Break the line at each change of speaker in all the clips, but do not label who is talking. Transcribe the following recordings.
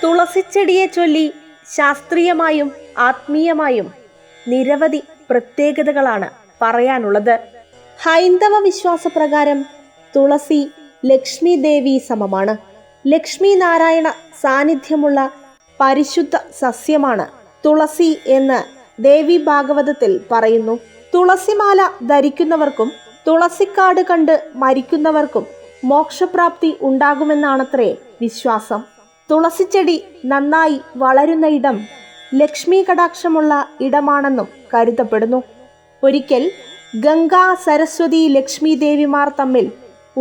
തുളസിച്ചെടിയെ ചൊല്ലി ശാസ്ത്രീയമായും ആത്മീയമായും നിരവധി പ്രത്യേകതകളാണ് പറയാനുള്ളത്. ഹൈന്ദവ വിശ്വാസപ്രകാരം തുളസി ലക്ഷ്മി ദേവി സമമാണ്. ലക്ഷ്മി നാരായണ സാന്നിധ്യമുള്ള പരിശുദ്ധ സസ്യമാണ് തുളസി എന്ന് ദേവി ഭാഗവതത്തിൽ പറയുന്നു. തുളസിമാല ധരിക്കുന്നവർക്കും തുളസിക്കാട് കണ്ട് മരിക്കുന്നവർക്കും മോക്ഷപ്രാപ്തി ഉണ്ടാകുമെന്നാണത്രേ വിശ്വാസം. തുളസിച്ചെടി നന്നായി വളരുന്ന ഇടം ലക്ഷ്മി കടാക്ഷമുള്ള ഇടമാണെന്നും കരുതപ്പെടുന്നു. ഒരിക്കൽ ഗംഗാ സരസ്വതി ലക്ഷ്മി ദേവിമാർ തമ്മിൽ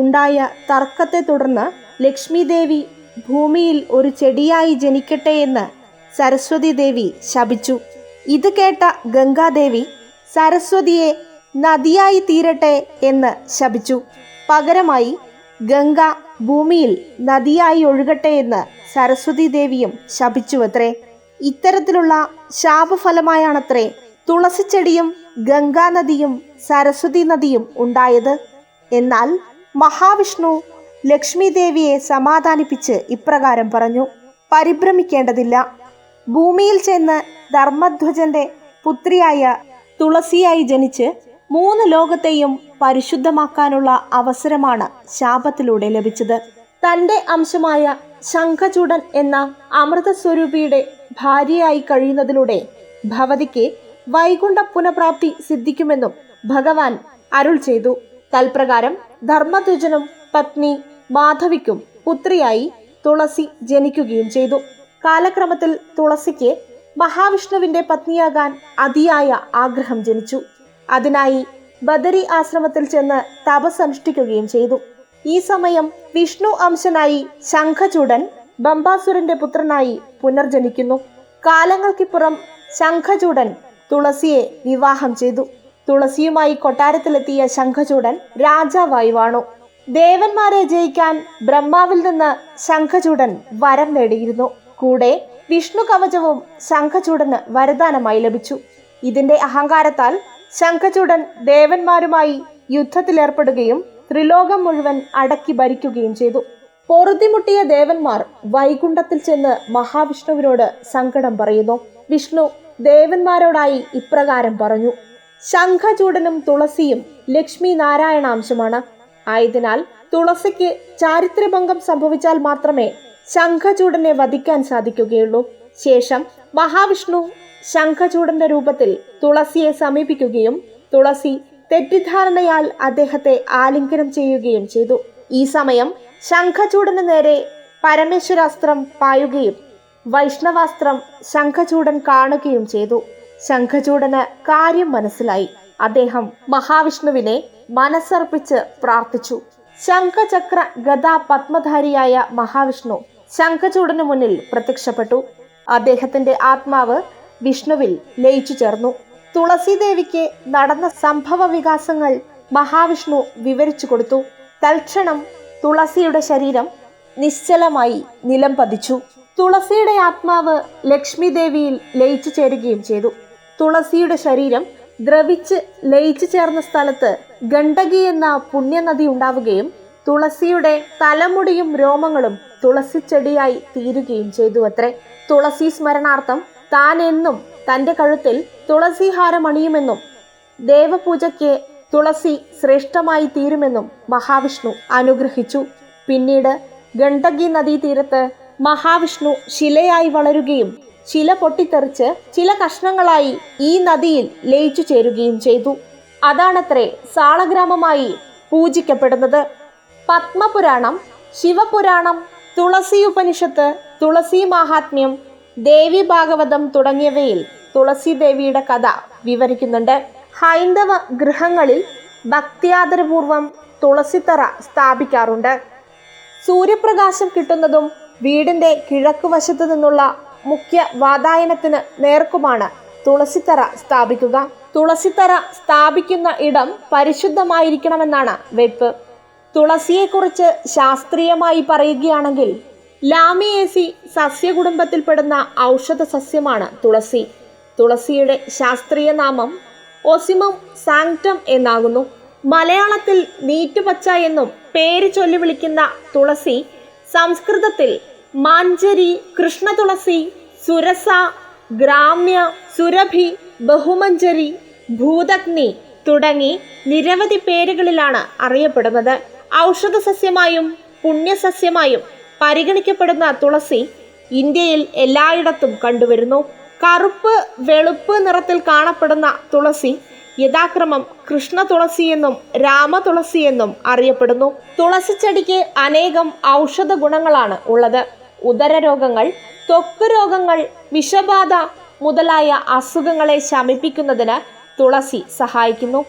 ഉണ്ടായ തർക്കത്തെ തുടർന്ന് ലക്ഷ്മി ദേവി ഭൂമിയിൽ ഒരു ചെടിയായി ജനിക്കട്ടെ എന്ന് സരസ്വതി ദേവി ശപിച്ചു. ഇത് കേട്ട ഗംഗാദേവി സരസ്വതിയെ നദിയായി തീരട്ടെ എന്ന് ശപിച്ചു. പകരമായി ഗംഗ ഭൂമിയിൽ നദിയായി ഒഴുകട്ടെ എന്ന് സരസ്വതി ദേവിയും ശപിച്ചുവത്രേ. ഇത്തരത്തിലുള്ള ശാപഫലമായാണത്രേ തുളസിച്ചെടിയും ഗംഗാ നദിയും സരസ്വതി നദിയും ഉണ്ടായത്. എന്നാൽ മഹാവിഷ്ണു ലക്ഷ്മി ദേവിയെ സമാധാനിപ്പിച്ച് ഇപ്രകാരം പറഞ്ഞു: പരിഭ്രമിക്കേണ്ടതില്ല. ഭൂമിയിൽ ചെന്ന് ധർമ്മധ്വജന്റെ പുത്രിയായ തുളസിയായി ജനിച്ച് 3 ലോകത്തെയും പരിശുദ്ധമാക്കാനുള്ള അവസരമാണ് ശാപത്തിലൂടെ ലഭിച്ചത്. തൻ്റെ അംശമായ ശംഖചൂഡൻ എന്ന അമൃതസ്വരൂപിയുടെ ഭാര്യയായി കഴിയുന്നതിലൂടെ ഭവതിക്ക് വൈകുണ്ഠ പുനഃപ്രാപ്തി സിദ്ധിക്കുമെന്നും ഭഗവാൻ അരുൾ ചെയ്തു. തൽപ്രകാരം ധർമ്മധ്വജനും പത്നി മാധവിക്കും പുത്രിയായി തുളസി ജനിക്കുകയും ചെയ്തു. കാലക്രമത്തിൽ തുളസിക്ക് മഹാവിഷ്ണുവിന്റെ പത്നിയാകാൻ അതിയായ ആഗ്രഹം ജനിച്ചു. അതിനായി ബദരി ആശ്രമത്തിൽ ചെന്ന് തപസ് അനുഷ്ഠിക്കുകയും ചെയ്തു. ഈ സമയം വിഷ്ണു അംശനായി ശംഖചൂഡൻ ബംബാസുരന്റെ പുത്രനായി പുനർജനിക്കുന്നു. കാലങ്ങൾക്കിപ്പുറം ശംഖചൂഡൻ തുളസിയെ വിവാഹം ചെയ്തു. തുളസിയുമായി കൊട്ടാരത്തിലെത്തിയ ശംഖചൂഡൻ രാജാവായി വാണു. ദേവന്മാരെ ജയിക്കാൻ ബ്രഹ്മാവിൽ നിന്ന് ശംഖചൂഡൻ വരം നേടിയിരുന്നു. കൂടെ വിഷ്ണു കവചവും ശംഖചൂഡന് വരദാനമായി ലഭിച്ചു. ഇതിന്റെ അഹങ്കാരത്താൽ ശംഖചൂഡൻ ദേവന്മാരുമായി യുദ്ധത്തിലേർപ്പെടുകയും ത്രിലോകം മുഴുവൻ അടക്കി ഭരിക്കുകയും ചെയ്തു. പൊറുതിമുട്ടിയ ദേവന്മാർ വൈകുണ്ഠത്തിൽ ചെന്ന് മഹാവിഷ്ണുവിനോട് സങ്കടം പറയുന്നു. വിഷ്ണു ദേവന്മാരോടായി ഇപ്രകാരം പറഞ്ഞു: ശംഖചൂഡനും തുളസിയും ലക്ഷ്മി നാരായണാംശമാണ്. ആയതിനാൽ തുളസിക്ക് ചാരിത്രഭംഗം സംഭവിച്ചാൽ മാത്രമേ ശംഖചൂഡനെ വധിക്കാൻ സാധിക്കുകയുള്ളൂ. ശേഷം മഹാവിഷ്ണു ശംഖചൂഡന്റെ രൂപത്തിൽ തുളസിയെ സമീപിക്കുകയും തുളസി തെറ്റിദ്ധാരണയാൽ അദ്ദേഹത്തെ ആലിംഗനം ചെയ്യുകയും ചെയ്തു. ഈ സമയം ശംഖചൂഡന് നേരെ പരമേശ്വരാസ്ത്രം പായുകയും വൈഷ്ണവാസ്ത്രം ശംഖചൂഡൻ കാണുകയും ചെയ്തു. ശംഖചൂഡന് കാര്യം മനസ്സിലായി. അദ്ദേഹം മഹാവിഷ്ണുവിനെ മനസ്സർപ്പിച്ച് പ്രാർത്ഥിച്ചു. ശംഖചക്ര ഗദാ പത്മധാരിയായ മഹാവിഷ്ണു ശംഖചൂഡന് മുന്നിൽ പ്രത്യക്ഷപ്പെട്ടു. അദ്ദേഹത്തിന്റെ ആത്മാവ് വിഷ്ണുവിൽ ലയിച്ചു ചേർന്നു. തുളസീദേവിക്ക് നടന്ന സംഭവ വികാസങ്ങൾ മഹാവിഷ്ണു വിവരിച്ചു കൊടുത്തു. തൽക്ഷണം തുളസിയുടെ ശരീരം നിശ്ചലമായി നിലം പതിച്ചു. തുളസിയുടെ ആത്മാവ് ലക്ഷ്മി ദേവിയിൽ ലയിച്ചു ചേരുകയും ചെയ്തു. തുളസിയുടെ ശരീരം ദ്രവിച്ച് ലയിച്ചു ചേർന്ന സ്ഥലത്ത് ഗണ്ഡകി എന്ന പുണ്യനദി ഉണ്ടാവുകയും തുളസിയുടെ തലമുടിയും രോമങ്ങളും തുളസി ചെടിയായി തീരുകയും ചെയ്തു അത്രേ. തുളസി സ്മരണാർത്ഥം താൻ എന്നും തന്റെ കഴുത്തിൽ തുളസിഹാരം അണിയുമെന്നും ദേവപൂജയ്ക്ക് തുളസി ശ്രേഷ്ഠമായി തീരുമെന്നും മഹാവിഷ്ണു അനുഗ്രഹിച്ചു. പിന്നീട് ഗണ്ഡകി നദീതീരത്ത് മഹാവിഷ്ണു ശിലയായി വളരുകയും ശില പൊട്ടിത്തെറിച്ച് ചില കഷ്ണങ്ങളായി ഈ നദിയിൽ ലയിച്ചു ചേരുകയും ചെയ്തു. അതാണത്രേ സാളഗ്രാമമായി പൂജിക്കപ്പെടുന്നത്. പത്മപുരാണം, ശിവപുരാണം, തുളസി ഉപനിഷത്ത്, തുളസി മാഹാത്മ്യം, ദേവി ഭാഗവതം തുടങ്ങിയവയിൽ തുളസി ദേവിയുടെ കഥ വിവരിക്കുന്നുണ്ട്. ഹൈന്ദവ ഗൃഹങ്ങളിൽ ഭക്തിയാദരപൂർവം തുളസിത്തറ സ്ഥാപിക്കാറുണ്ട്. സൂര്യപ്രകാശം കിട്ടുന്നതും വീടിന്റെ കിഴക്കുവശത്തു നിന്നുള്ള മുഖ്യ വാതായനത്തിന് നേർക്കുമാണ് തുളസിത്തറ സ്ഥാപിക്കുക. തുളസിത്തറ സ്ഥാപിക്കുന്ന ഇടം പരിശുദ്ധമായിരിക്കണമെന്നാണ് വെപ്പ്. തുളസിയെക്കുറിച്ച് ശാസ്ത്രീയമായി പറയുകയാണെങ്കിൽ ലാമിയേസി സസ്യകുടുംബത്തിൽപ്പെടുന്ന ഔഷധ സസ്യമാണ് തുളസി. തുളസിയുടെ ശാസ്ത്രീയ നാമം ഒസിമം സാങ്ക്ടം എന്നാകുന്നു. മലയാളത്തിൽ നീറ്റുപച്ച എന്നും പേര് ചൊല്ലി വിളിക്കുന്ന തുളസി സംസ്കൃതത്തിൽ മാഞ്ചരി, കൃഷ്ണതുളസി, സുരസ, ഗ്രാമ്യ, സുരഭി, ബഹുമഞ്ചരി, ഭൂതഗ്നി തുടങ്ങി നിരവധി പേരുകളിലാണ് അറിയപ്പെടുന്നത്. ഔഷധ സസ്യമായും പുണ്യസസ്യമായും പരിഗണിക്കപ്പെടുന്ന തുളസി ഇന്ത്യയിൽ എല്ലായിടത്തും കണ്ടുവരുന്നു. കറുപ്പ്, വെളുപ്പ് നിറത്തിൽ കാണപ്പെടുന്ന തുളസി യഥാക്രമം കൃഷ്ണ തുളസി എന്നും രാമതുളസി എന്നും അറിയപ്പെടുന്നു. തുളസിച്ചെടിക്ക് അനേകം ഔഷധ ഗുണങ്ങളാണ് ഉള്ളത്. ഉദരരോഗങ്ങൾ, ത്വക്ക് രോഗങ്ങൾ, വിഷബാധ മുതലായ അസുഖങ്ങളെ ശമിപ്പിക്കുന്നതിന് തുളസി സഹായിക്കുന്നു.